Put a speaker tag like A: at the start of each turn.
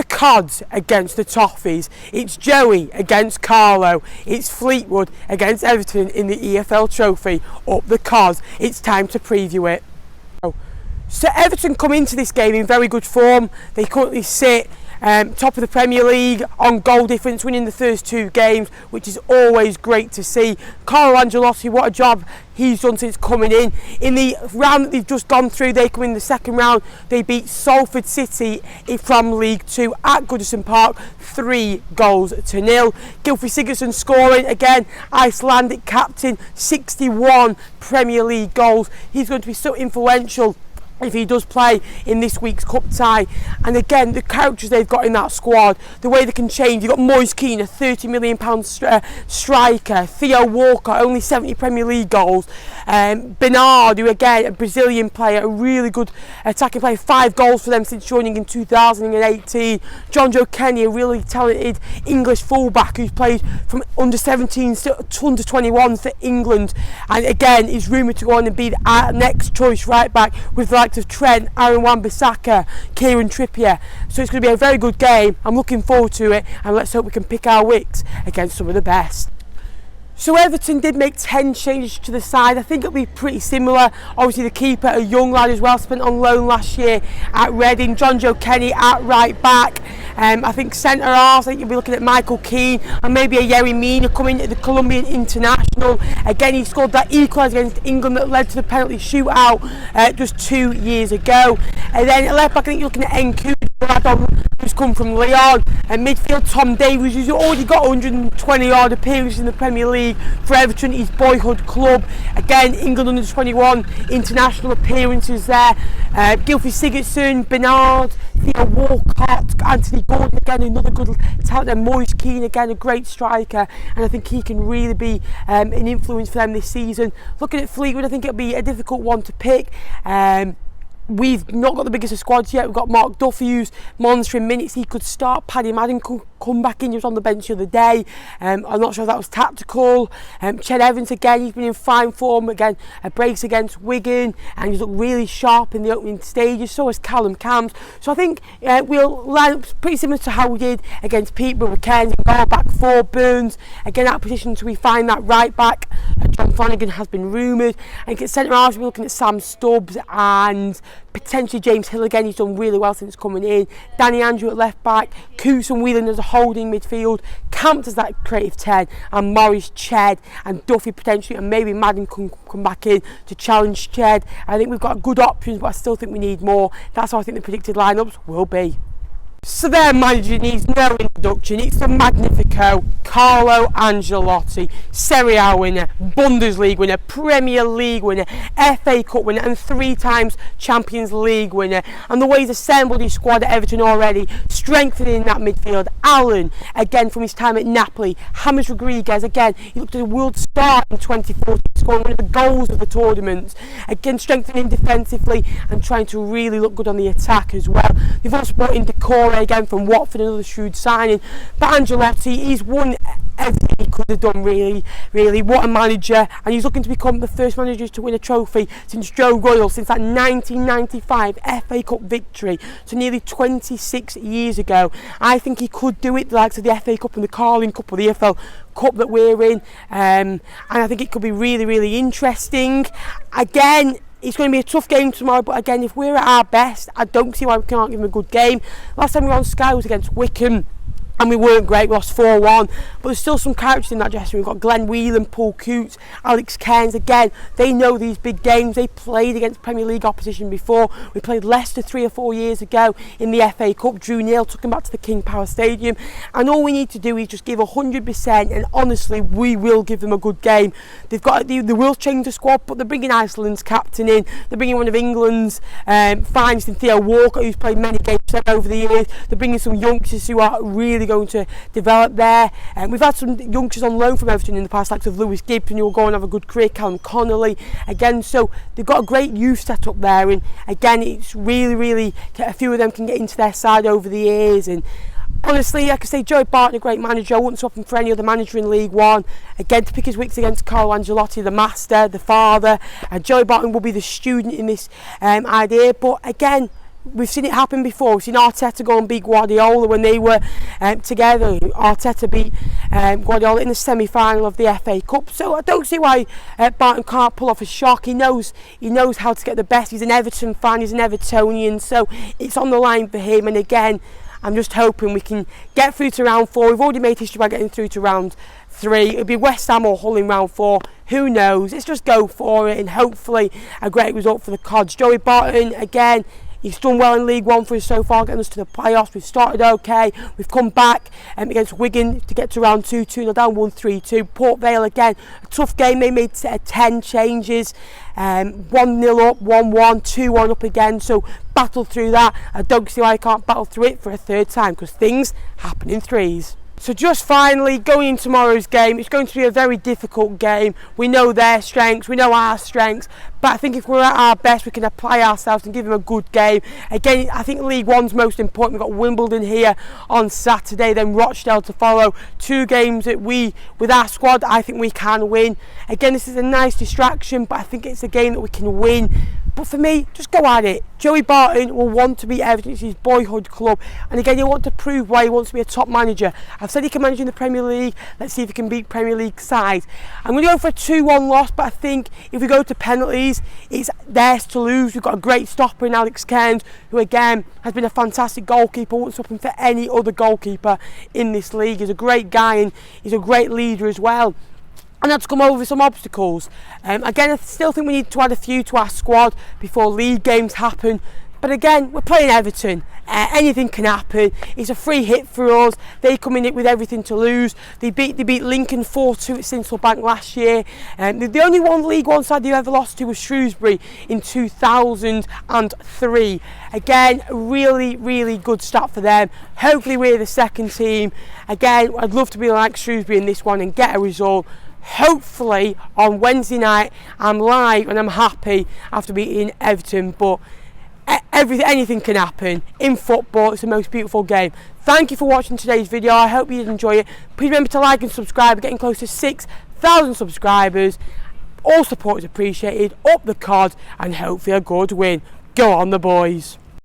A: The Cods against the Toffees. It's Joey against Carlo. It's Fleetwood against Everton in the EFL Trophy. Up the Cods. It's time to preview it. So Everton come into this game in very good form. They currently sit top of the Premier League on goal difference, winning the first 2 games, which is always great to see. Carlo Ancelotti, what a job he's done since coming in. In the round that they've just gone through, they come in the second round. They beat Salford City from League 2 at Goodison Park, 3-0. Gylfi Sigurdsson scoring again, Icelandic captain, 61 Premier League goals. He's going to be so influential if he does play in this week's cup tie. And again, the characters they've got in that squad, the way they can change. You've got Moise Keane, a £30 million striker. Theo Walker, only 70 Premier League goals. Bernard, who again, a Brazilian player, a really good attacking player, 5 goals for them since joining in 2018. John Joe Kenny, a really talented English fullback who's played from under 17s to under 21s for England, and again is rumoured to go on and be the next choice right back with the likes of Trent, Aaron Wan-Bissaka, Kieran Trippier. So it's going to be a very good game. I'm looking forward to it, and let's hope we can pick our wicks against some of the best. So Everton did make 10 changes to the side. I think it'll be pretty similar. Obviously the keeper, a young lad as well, spent on loan last year at Reading. John Joe Kenny at right back. I think centre half, I think you'll be looking at Michael Keane and maybe a Yerry Mina coming into the Colombian international. Again, he scored that equaliser against England that led to the penalty shootout just 2 years ago. And then at left back, I think you're looking at ENQUIRIES, who's come from Lyon. And midfield, Tom Davies, who's already got 120 odd appearances in the Premier League for Everton, his boyhood club. Again, England under 21 international appearances there. Gylfi Sigurdsson, Bernard, Theo Walcott, Anthony Gordon, again another good talent, and Moise Keane, again a great striker, and I think he can really be an influence for them this season. Looking at Fleetwood, I think it'll be a difficult one to pick. We've not got the biggest of squads yet. We've got Mark Duffy, who's monitoring minutes. He could start. Paddy Madden could come back in. He was on the bench the other day. I'm not sure if that was tactical. Ched Evans, again, he's been in fine form. Again, a brace against Wigan, and he's looked really sharp in the opening stages. So has Callum Camps. So I think we'll line up pretty similar to how we did against Peterborough with Cairns and goal, back 4, Burns. Again, out of position until we find that right back. John Flanagan has been rumoured. And at centre half, we're looking at Sam Stubbs and potentially James Hill. Again, he's done really well since coming in. Danny Andrew at left back, Coos and Whelan as a holding midfield, Camps as that creative 10, and Morris, Ched and Duffy potentially, and maybe Madden can come back in to challenge Ched. I think we've got good options, but I still think we need more. That's how I think the predicted lineups will be. So their manager needs no introduction. It's the Magnifico, Carlo Ancelotti, Serie A winner, Bundesliga winner, Premier League winner, FA Cup winner and 3 times Champions League winner. And the way he's assembled his squad at Everton already, strengthening that midfield. Allen, again from his time at Napoli. James Rodriguez, again, he looked at a world star in 2014, scoring one of the goals of the tournament. Again, strengthening defensively and trying to really look good on the attack as well. They've also brought in Decore again from Watford, another shrewd signing. But Ancelotti, he's won everything he could have done, really. What a manager, and he's looking to become the first manager to win a trophy since Joe Royle, since that 1995 FA Cup victory, so nearly 26 years ago. I think he could do it, the likes of the FA Cup and the Carling Cup or the EFL Cup that we're in, and I think it could be really interesting. Again, it's going to be a tough game tomorrow, but again, if we're at our best, I don't see why we can't give them a good game. Last time we were on Sky was against Wickham, and we weren't great, we lost 4-1, but there's still some characters in that dressing room. We've got Glenn Whelan, Paul Coots, Alex Cairns. Again, they know these big games. They played against Premier League opposition before. We played Leicester 3 or 4 years ago in the FA Cup, drew 0, took them back to the King Power Stadium, and all we need to do is just give 100%, and honestly, we will give them a good game. They will change the squad, but they're bringing Iceland's captain in, they're bringing one of England's finest in Theo Walker, who's played many games over the years. They're bringing some youngsters who are really going to develop there. We've had some youngsters on loan from Everton in the past, like of Lewis Gibson, who will go and have a good career, Callum Connolly again, so they've got a great youth set up there, and again, it's really a few of them can get into their side over the years. And honestly, like I say, Joe Barton, a great manager. I wouldn't swap him for any other manager in League One. Again, to pick his wicks against Carlo Ancelotti, the master, the father. Joe Barton will be the student in this idea. But again, we've seen it happen before. We've seen Arteta go and beat Guardiola when they were together. Arteta beat Guardiola in the semi-final of the FA Cup. So I don't see why Barton can't pull off a shock. He knows how to get the best. He's an Everton fan. He's an Evertonian. So it's on the line for him. And again, I'm just hoping we can get through to round 4. We've already made history by getting through to round 3. It'll be West Ham or Hull in round 4. Who knows? Let's just go for it, and hopefully a great result for the Cods. Joey Barton, again, he's done well in League One for us so far, getting us to the playoffs. We've started okay. We've come back against Wigan to get to round 2, 2-0 down, 1-3-2. Port Vale, again, a tough game. They made 10 changes. 1-0 up, 1-1, 2-1 up again. So battle through that. I don't see why I can't battle through it for a third time, because things happen in threes. So just finally, going in tomorrow's game, it's going to be a very difficult game. We know their strengths, we know our strengths, but I think if we're at our best, we can apply ourselves and give them a good game. Again, I think League One's most important. We've got Wimbledon here on Saturday, then Rochdale to follow. 2 games that we, with our squad, I think we can win. Again, this is a nice distraction, but I think it's a game that we can win. But for me, just go at it. Joey Barton will want to beat Everton. It's his boyhood club. And again, he'll want to prove why he wants to be a top manager. I've said he can manage in the Premier League. Let's see if he can beat Premier League sides. I'm going to go for a 2-1 loss, but I think if we go to penalties, it's theirs to lose. We've got a great stopper in Alex Cairns, who again has been a fantastic goalkeeper. Won't stop him for any other goalkeeper in this league. He's a great guy and he's a great leader as well. And that's come over some obstacles. Again, I still think we need to add a few to our squad before league games happen. But again, we're playing Everton. Anything can happen. It's a free hit for us. They come in it with everything to lose. They beat Lincoln 4-2 at Sincil Bank last year. The only one League One side they ever lost to was Shrewsbury in 2003. Again, really, really good start for them. Hopefully we're the second team. Again, I'd love to be like Shrewsbury in this one and get a result. Hopefully on Wednesday night I'm live and I'm happy after beating Everton, but anything can happen in football. It's the most beautiful game. Thank you for watching today's video. I hope you did enjoy it. Please remember to like and subscribe. We're getting close to 6,000 subscribers. All support is appreciated. Up the cod, and hopefully a good win. Go on the boys.